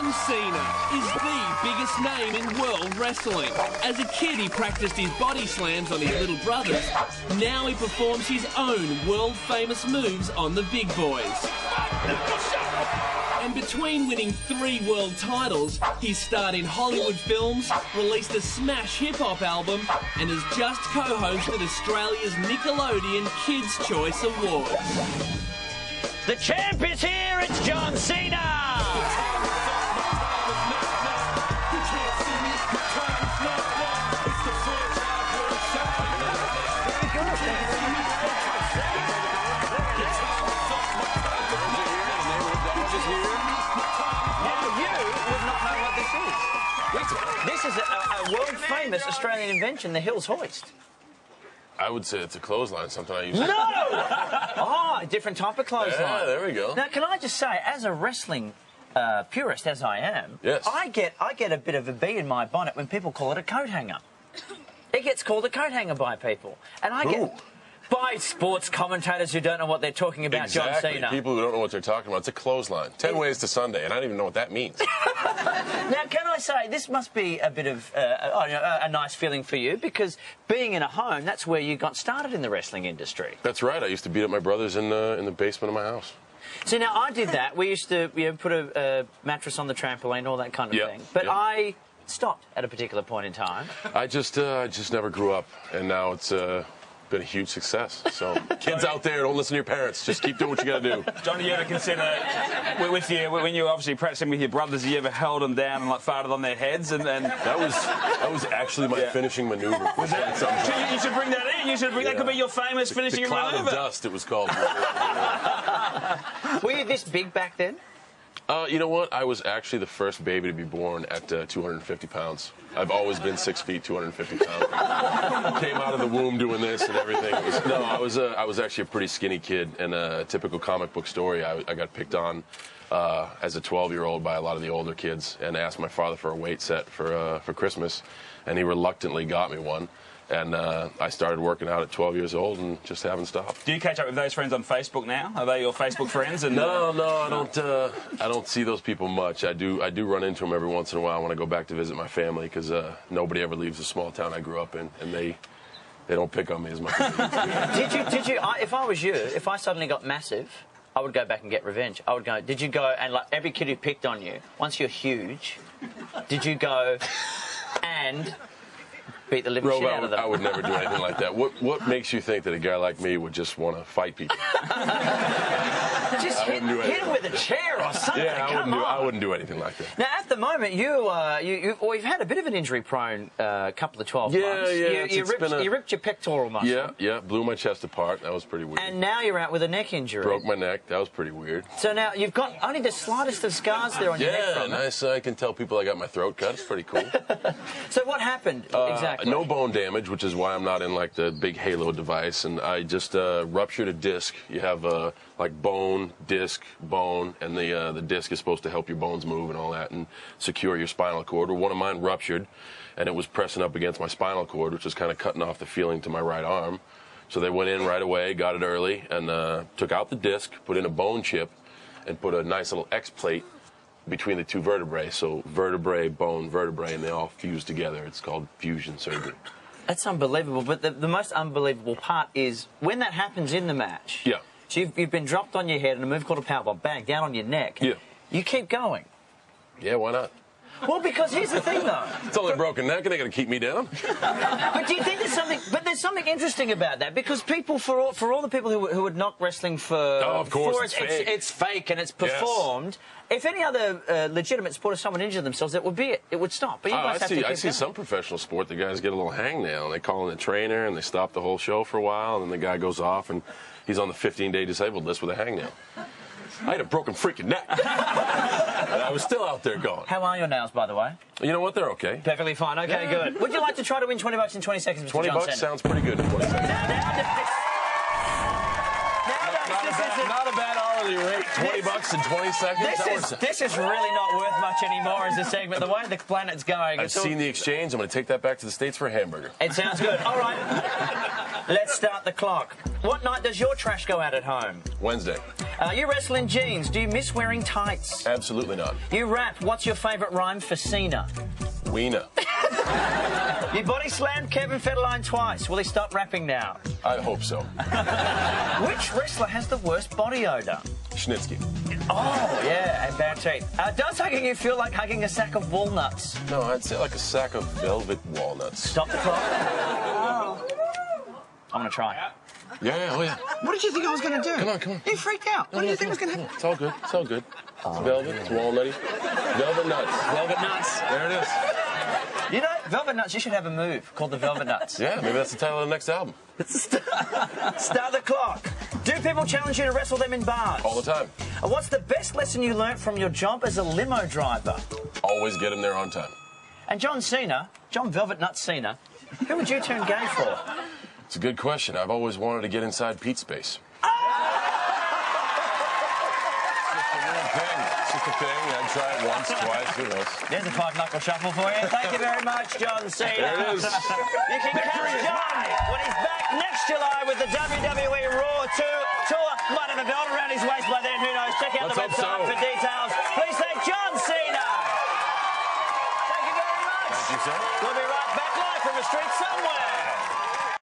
John Cena is the biggest name in world wrestling. As a kid, he practiced his body slams on his little brothers. Now he performs his own world-famous moves on the big boys. And between winning 3 world titles, he's starred in Hollywood films, released a smash hip-hop album, and has just co-hosted Australia's Nickelodeon Kids' Choice Awards. The champ is here, it's John Cena! This is a world-famous Australian invention, the Hills Hoist. I would say it's a clothesline, something I use. No! Oh, a different type of clothesline. Yeah, there we go. Now, can I just say, as a wrestling purist, as I am, yes. I get a bit of a bee in my bonnet when people call it a coat hanger. It gets called a coat hanger by people. And I get... By sports commentators who don't know what they're talking about, exactly. John Cena. People who don't know what they're talking about. It's a clothesline. 10 ways to Sunday, and I don't even know what that means. Now, can I say, this must be a bit of a nice feeling for you, because being in a home, that's where you got started in the wrestling industry. That's right. I used to beat up my brothers in the basement of my house. So now, I did that. We used to put a mattress on the trampoline, all that kind of thing. But I stopped at a particular point in time. I just never grew up, and now it's... been a huge success. So, kids out there, don't listen to your parents. Just keep doing what you got to do. John, do you ever consider, when you were obviously practicing with your brothers, you ever held them down and farted on their heads? And that was actually my finishing maneuver. Was it? You should bring that in. You should bring that. Could be your famous finishing maneuver. The cloud of dust, it was called. Were you this big back then? You know what? I was actually the first baby to be born at 250 pounds. I've always been 6 feet, 250 pounds. Came out of the womb doing this and everything. I was actually a pretty skinny kid. In a typical comic book story, I got picked on as a 12-year-old by a lot of the older kids, and asked my father for a weight set for Christmas, and he reluctantly got me one. And I started working out at 12 years old and just haven't stopped. Do you catch up with those friends on Facebook now? Are they your Facebook friends? And No, I don't see those people much. I do run into them every once in a while when I go back to visit my family, because nobody ever leaves the small town I grew up in, and they don't pick on me as much as they used to. Did you? If I was you, if I suddenly got massive, I would go back and get revenge. I would go. Did you go and every kid who picked on you, once you're huge, did you go and beat the living shit out of them? I would never do anything like that. What makes you think that a guy like me would just want to fight people? Just hit him with a chair or something. Yeah, I wouldn't do anything like that. Now, at the moment, you've had a bit of an injury-prone couple of 12 months. You ripped your pectoral muscle. Yeah, blew my chest apart. That was pretty weird. And now you're out with a neck injury. Broke my neck. That was pretty weird. So now you've got only the slightest of scars there on your neck from it. Yeah, nice. I can tell people I got my throat cut. It's pretty cool. So what happened exactly? No bone damage, which is why I'm not in the big halo device, and I just ruptured a disc. You have bone, disc, bone, and the disc is supposed to help your bones move and all that and secure your spinal cord. Well, one of mine ruptured, and it was pressing up against my spinal cord, which was kind of cutting off the feeling to my right arm. So they went in right away, got it early, and took out the disc, put in a bone chip, and put a nice little X plate between the two vertebrae. So vertebrae, bone, vertebrae, and they all fuse together. It's called fusion surgery. That's unbelievable. But the most unbelievable part is when that happens in the match. Yeah. So you've been dropped on your head and a move called a powerbomb, bang, down on your neck. Yeah. You keep going. Yeah, why not? Well, because here's the thing, though. It's only a broken neck, and they're going to keep me down. But do you think there's something? But there's something interesting about that, because people, for all the people who would knock wrestling for, of course, it's fake and it's performed. Yes. If any other legitimate sport, if someone injured themselves, it would stop. But you guys have to keep I see some professional sport. The guys get a little hangnail, and they call in the trainer, and they stop the whole show for a while, and then the guy goes off, and he's on the 15-day disabled list with a hangnail. I had a broken freaking neck. And I was still out there going. How are your nails, by the way? You know what? They're okay. Perfectly fine. Okay, good. Would you like to try to win $20 in 20 seconds, Mr. 20 bucks Johnson? sounds pretty good in 20 seconds. Not a bad hourly rate. 20 bucks in 20 seconds. This is really not worth much anymore as a segment. The way the planet's going. I've seen the exchange. I'm going to take that back to the States for a hamburger. It sounds good. All right. Let's start the clock. What night does your trash go out at home? Wednesday. You wrestle in jeans. Do you miss wearing tights? Absolutely not. You rap. What's your favourite rhyme for cena? Wiener. You body slammed Kevin Federline twice. Will he stop rapping now? I hope so. Which wrestler has the worst body odour? Schnitsky. Oh, yeah, and bad teeth. Does hugging you feel like hugging a sack of walnuts? No, I'd say like a sack of velvet walnuts. Stop the clock. I'm going to try. Yeah, oh yeah. What did you think I was going to do? Come on, come on. You freaked out. What did you think was going to happen? It's all good. It's all good. It's velvet. It's walnutty. Velvet nuts. Velvet nuts. There it is. You know, Velvet Nuts, you should have a move called the Velvet Nuts. Yeah, maybe that's the title of the next album. Start the clock. Do people challenge you to wrestle them in bars? All the time. What's the best lesson you learnt from your job as a limo driver? Always get them there on time. And John Cena, John Velvet Nuts Cena, who would you turn gay for? It's a good question. I've always wanted to get inside Pete's space. It's just a thing. I'd try it once, twice, who knows. There's a five-knuckle shuffle for you. Thank you very much, John Cena. There it is. You can catch John when he's back next July with the WWE Raw 2 tour. Might have a belt around his waist by then, who knows? Check out Let's the hope website so. for details.